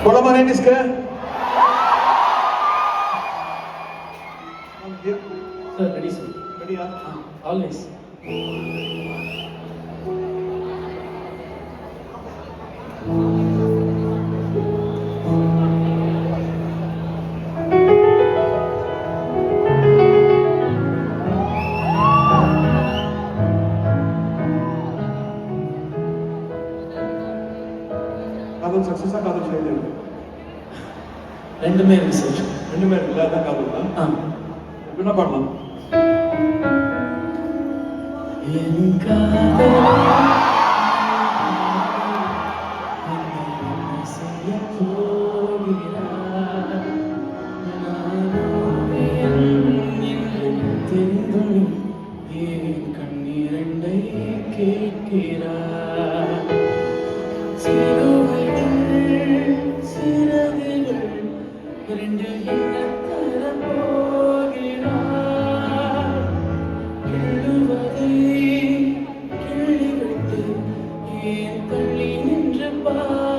போலாமா நைன்டிஸ்க்கு? Sir ready sir. ரெடியா? ஆல்வேஸ். காதல் சக்சஸா காதல் ஃபெயிலியர்? ரெண்டுமே இருக்கு சார். ரெண்டுமே இருக்குல்ல, அதான் காதல் தான். என்ன பண்ணலாம்? என் காதல் செய்ய போகிறார், நானோ தெரிந்தும் என் கண்ணீரண்டை கேட்கிறார். சிறகுகள் இரண்டு என்ன தர போகிறார், கிள்ளுவதை கிள்ளிவிட்டு ஏன் தள்ளி நின்று பார்.